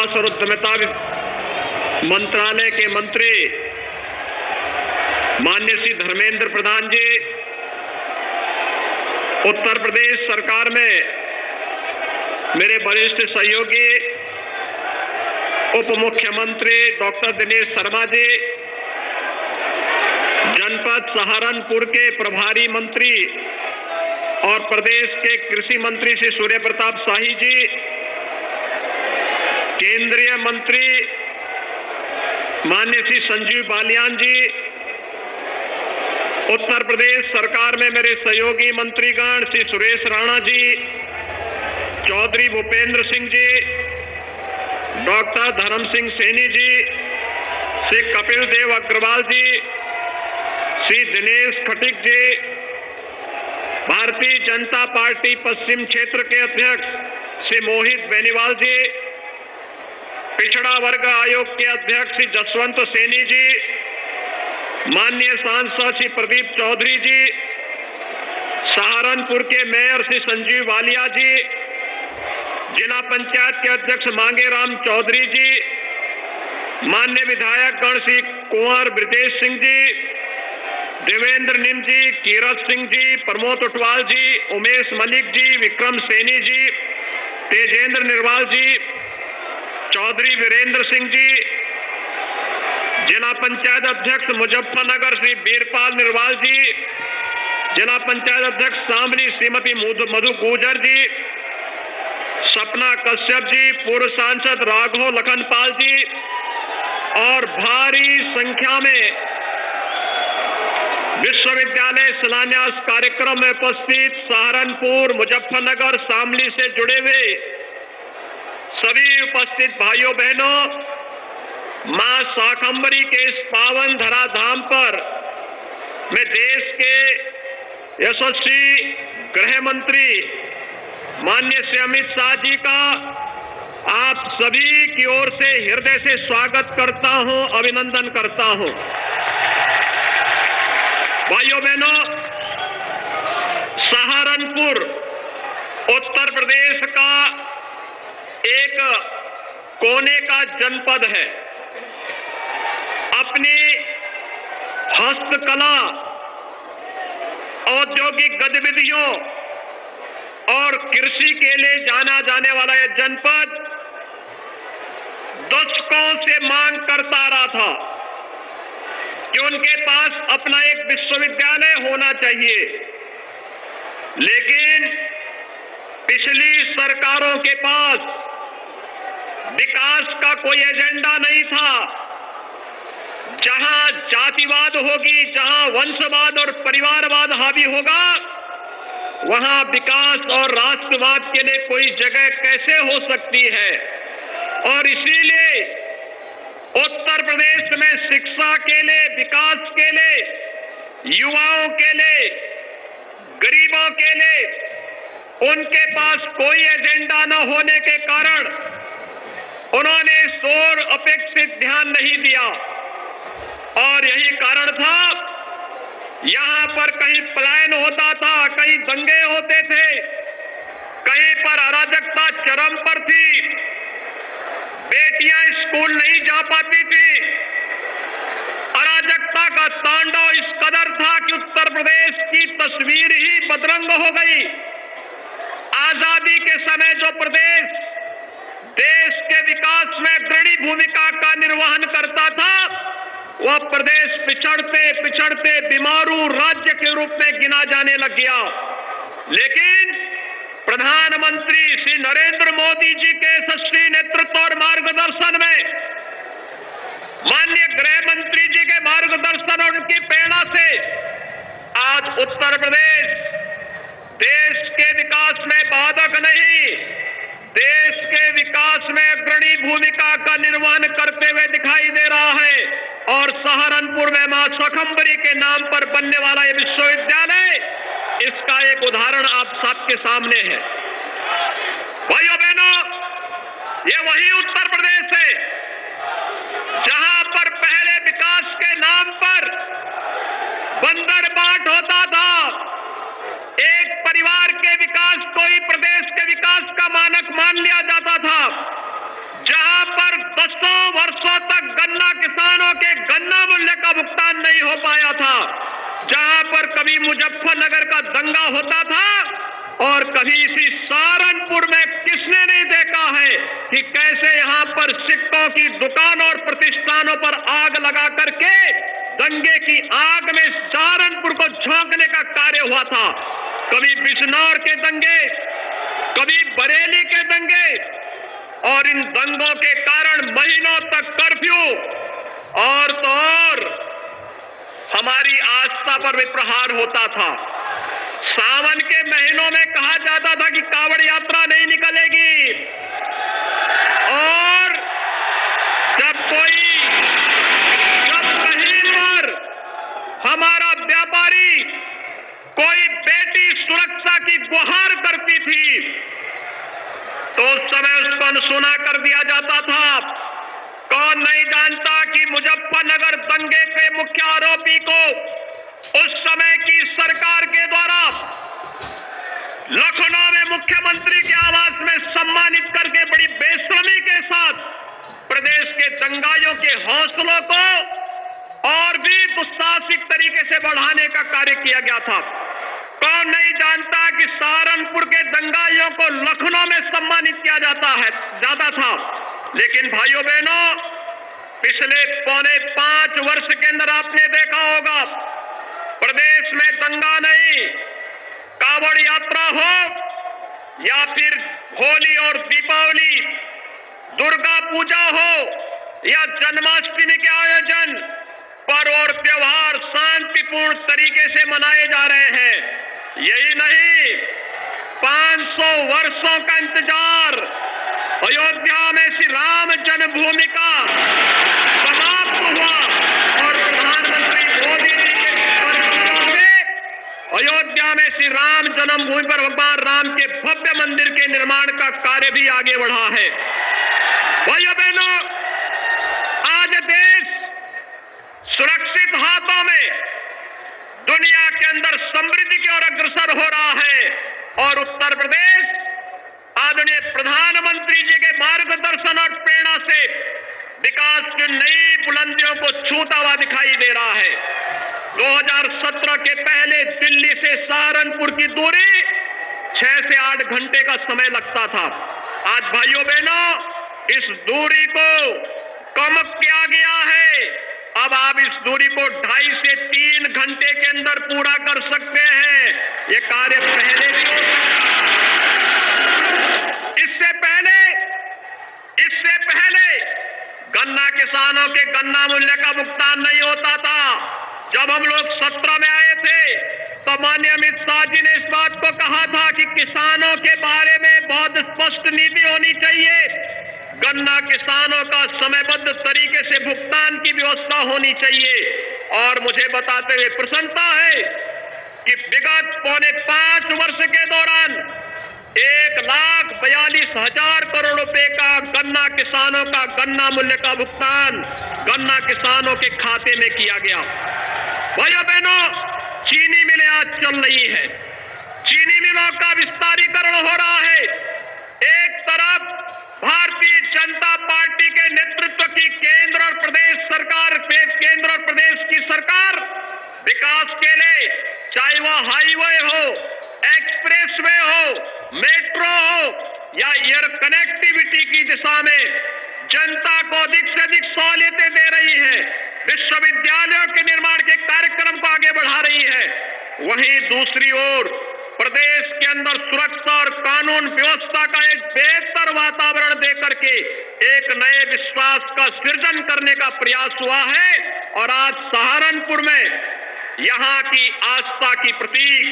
विकास और उद्यमिता मंत्रालय के मंत्री माननीय श्री धर्मेंद्र प्रधान जी, उत्तर प्रदेश सरकार में मेरे वरिष्ठ सहयोगी उप मुख्यमंत्री डॉक्टर दिनेश शर्मा जी, जनपद सहारनपुर के प्रभारी मंत्री और प्रदेश के कृषि मंत्री श्री सूर्य प्रताप शाही जी, केंद्रीय मंत्री माननीय श्री संजीव बालियान जी, उत्तर प्रदेश सरकार में मेरे सहयोगी मंत्रीगण श्री सुरेश राणा जी, चौधरी भूपेंद्र सिंह जी, डॉक्टर धर्म सिंह सैनी जी, श्री कपिल देव अग्रवाल जी, श्री दिनेश खटीक जी, भारतीय जनता पार्टी पश्चिम क्षेत्र के अध्यक्ष श्री मोहित बेनीवाल जी, पिछड़ा वर्ग आयोग के अध्यक्ष श्री जसवंत सैनी जी, माननीय सांसद श्री प्रदीप चौधरी जी, सहारनपुर के मेयर श्री संजीव वालिया जी, जिला पंचायत के अध्यक्ष मांगेराम चौधरी जी, माननीय विधायक गण श्री कुंवर ब्रिजेश सिंह जी, देवेंद्र निम जी, कीरत सिंह जी, प्रमोद उटवाल जी, उमेश मलिक जी, विक्रम सैनी जी, तेजेंद्र निर्वाल जी, चौधरी वीरेंद्र सिंह जी, जिला पंचायत अध्यक्ष मुजफ्फरनगर श्री बीरपाल निर्वाल जी, जिला पंचायत अध्यक्ष सामनी श्रीमती मधु गुजर जी, सपना कश्यप जी, पूर्व सांसद राघव लखनपाल जी और भारी संख्या में विश्वविद्यालय शिलान्यास कार्यक्रम में उपस्थित सहारनपुर, मुजफ्फरनगर, शामली से जुड़े हुए सभी उपस्थित भाइयों बहनों, मां शाकंभरी के इस पावन धरा धाम पर मैं देश के यशस्वी गृह मंत्री माननीय श्री अमित शाह जी का आप सभी की ओर से हृदय से स्वागत करता हूं, अभिनंदन करता हूं। भाइयों बहनों, सहारनपुर उत्तर प्रदेश का एक कोने का जनपद है। अपनी हस्तकला, औद्योगिक गतिविधियों और कृषि के लिए जाना जाने वाला यह जनपद दशकों से मांग करता रहा था कि उनके पास अपना एक विश्वविद्यालय होना चाहिए, लेकिन पिछली सरकारों के पास विकास का कोई एजेंडा नहीं था। जहां जातिवाद होगी, जहां वंशवाद और परिवारवाद हावी होगा, वहां विकास और राष्ट्रवाद के लिए कोई जगह कैसे हो सकती है। और इसीलिए उत्तर प्रदेश में शिक्षा के लिए, विकास के लिए, युवाओं के लिए, गरीबों के लिए उनके पास कोई एजेंडा न होने के कारण उन्होंने इस ओर अपेक्षित ध्यान नहीं दिया। और यही कारण था, यहां पर कहीं पलायन होता था, कहीं दंगे होते थे, कहीं पर अराजकता चरम पर थी, बेटियां स्कूल नहीं जा पाती थी, अराजकता का तांडव इस कदर था कि उत्तर प्रदेश की तस्वीर ही बदरंग हो गई। आजादी के समय जो प्रदेश देश के विकास में अग्रणी भूमिका का निर्वहन करता था, वह प्रदेश पिछड़ते पिछड़ते बीमारू राज्य के रूप में गिना जाने लग गया। लेकिन प्रधानमंत्री श्री नरेंद्र मोदी जी के यशस्वी नेतृत्व और मार्गदर्शन में, माननीय गृह मंत्री जी के मार्गदर्शन और उनकी प्रेरणा से आज उत्तर प्रदेश देश के विकास में बाधक नहीं, देश के विकास में अग्रणी भूमिका का निर्वहन करते हुए दिखाई दे रहा है। और सहारनपुर में मां शाकंभरी के नाम पर बनने वाला यह विश्वविद्यालय, इसका एक उदाहरण आप सबके सामने है। भाइयों बहनों, ये वही उत्तर प्रदेश है जहां पर पहले विकास के नाम पर बंदर बाट होता था। एक परिवार के विकास को ही प्रदेश के विकास का मानक मान लिया जाता था। जहां पर हो पाया था, जहां पर कभी मुजफ्फरनगर का दंगा होता था और कभी इसी सहारनपुर में किसने नहीं देखा है कि कैसे यहां पर सिक्कों की दुकान और प्रतिष्ठानों पर आग लगा करके दंगे की आग में सहारनपुर को झोंकने का कार्य हुआ था। कभी बिजनौर के दंगे, कभी बरेली के दंगे, और इन दंगों के कारण महीनों तक कर्फ्यू और तो और हमारी आस्था पर भी प्रहार होता था। सावन के महीनों में कहा जाता था कि कांवड़ यात्रा नहीं निकलेगी, और जब कहीं पर हमारा व्यापारी कोई बेटी सुरक्षा की गुहार करती थी तो उस समय उसको अनसुना कर दिया जाता था। कौन नहीं जानता कि मुजफ्फरनगर दंगे के मुख्य आरोपी को उस समय की सरकार के द्वारा लखनऊ में मुख्यमंत्री के आवास में सम्मानित करके बड़ी बेशर्मी के साथ प्रदेश के दंगाइयों के हौसलों को और भी दुस्साहसिक तरीके से बढ़ाने का कार्य किया गया था। कौन नहीं जानता कि सहारनपुर के दंगाइयों को लखनऊ में सम्मानित किया जाता था। लेकिन भाइयों बहनों, पिछले 4.5 वर्ष के अंदर आपने देखा होगा, प्रदेश में दंगा नहीं, कांवड़ यात्रा हो या फिर होली और दीपावली, दुर्गा पूजा हो या जन्माष्टमी के आयोजन, पर्व और त्योहार शांतिपूर्ण तरीके से मनाए जा रहे हैं। यही नहीं, 500 वर्षों का इंतजार, अयोध्या में श्री राम जन्मभूमि का समाप्त हुआ और प्रधानमंत्री मोदी जी के नेतृत्व से अयोध्या में श्री राम जन्मभूमि पर भगवान राम के भव्य मंदिर के निर्माण का कार्य भी आगे बढ़ा है। भाइयों बहनों, आज देश सुरक्षित हाथों में दुनिया के अंदर समृद्धि की ओर अग्रसर हो रहा है, और उत्तर प्रदेश आदरणीय प्रधानमंत्री जी के मार्गदर्शन और प्रेरणा से विकास की नई बुलंदियों को छूता हुआ दिखाई दे रहा है। 2017 के पहले दिल्ली से सहारनपुर की दूरी 6 से 8 घंटे का समय लगता था। आज भाइयों बहनों, इस दूरी को कम किया गया है। अब आप इस दूरी को 2.5 से 3 घंटे के अंदर पूरा कर सकते हैं। ये कार्य पहले भी हो सकता था। इससे पहले गन्ना किसानों के गन्ना मूल्य का भुगतान नहीं होता था। जब हम लोग 17 में आए थे तो माननीय अमित शाह जी ने इस बात को कहा था कि किसानों के बारे में बहुत स्पष्ट नीति होनी चाहिए, गन्ना किसानों का समयबद्ध तरीके से भुगतान की व्यवस्था होनी चाहिए। और मुझे बताते हुए प्रसन्नता है कि विगत 4.5 वर्ष के दौरान 1,42,000 करोड़ रुपए का गन्ना किसानों का गन्ना मूल्य का भुगतान गन्ना किसानों के खाते में किया गया। भाइयों बहनों, चीनी मिलें आज चल रही है, चीनी मिलों का विस्तारीकरण हो रहा है। एक तरफ भारतीय जनता पार्टी के नेतृत्व की केंद्र और प्रदेश की सरकार विकास के लिए, चाहे वह हाईवे हो, एक्सप्रेसवे हो, मेट्रो हो या एयर कनेक्टिविटी की दिशा में जनता को अधिक से अधिक सहूलियतें दे रही है, विश्वविद्यालयों के निर्माण के कार्यक्रम को आगे बढ़ा रही है। वहीं दूसरी ओर प्रदेश के अंदर सुरक्षा और कानून व्यवस्था का एक बेहतर वातावरण देकर के एक नए विश्वास का सृजन करने का प्रयास हुआ है। और आज सहारनपुर में यहाँ की आस्था की प्रतीक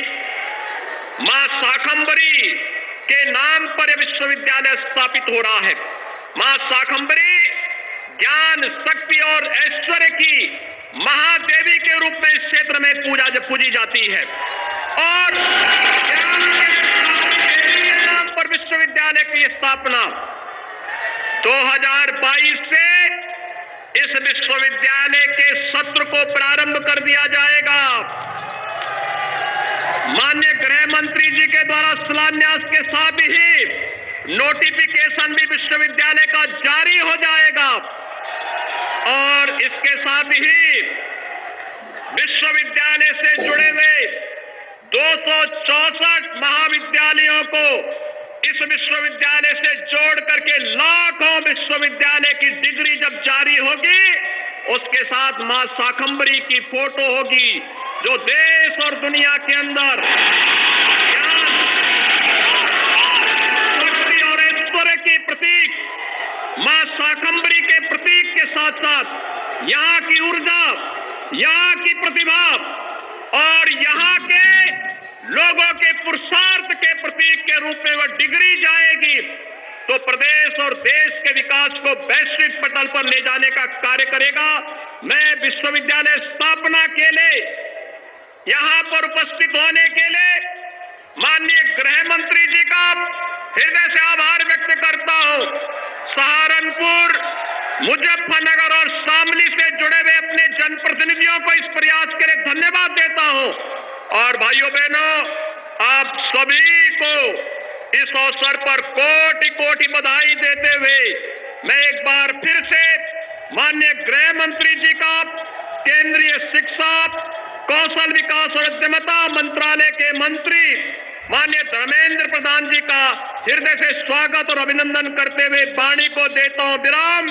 मां शाकंभरी के नाम पर यह विश्वविद्यालय स्थापित हो रहा है। मां शाकंभरी ज्ञान, शक्ति और ऐश्वर्य की महादेवी के रूप में इस क्षेत्र में पूजी जाती है। और ज्ञान के नाम पर विश्वविद्यालय की स्थापना 2022 से इस विश्वविद्यालय के सत्र को प्रारंभ कर दिया जाएगा। माननीय गृह मंत्री जी के द्वारा शिलान्यास के साथ ही नोटिफिकेशन भी विश्वविद्यालय का जारी हो जाएगा। और इसके साथ ही विश्वविद्यालय से जुड़े हुए 264 महाविद्यालयों को इस विश्वविद्यालय से जोड़ करके लाखों विश्वविद्यालय की डिग्री जब जारी होगी, उसके साथ मां शाकंभरी की फोटो होगी, जो देश और दुनिया के अंदर ज्ञान, शक्ति और ऐश्वर्य की प्रतीक मां शाकंभरी के प्रतीक के साथ साथ यहाँ की ऊर्जा, यहाँ की प्रतिभा और यहाँ के लोगों के पुरुषार्थ के प्रतीक के रूप में वह डिग्री जाएगी, तो प्रदेश और देश के विकास को वैश्विक पटल पर ले जाने का कार्य करेगा। मैं विश्वविद्यालय स्थापना के लिए यहां पर उपस्थित होने के लिए माननीय गृह मंत्री जी का हृदय से आभार व्यक्त करता हूं। सहारनपुर, मुजफ्फरनगर और शामली से जुड़े हुए अपने जनप्रतिनिधियों को इस प्रयास के लिए धन्यवाद देता हूं। और भाइयों बहनों, आप सभी को इस अवसर पर कोटि कोटि बधाई देते हुए मैं एक बार फिर से माननीय गृह मंत्री जी का, केंद्रीय शिक्षा, कौशल विकास और उद्यमिता मंत्रालय के मंत्री माननीय धर्मेंद्र प्रधान जी का हृदय से स्वागत और अभिनंदन करते हुए वाणी को देता हूं विराम।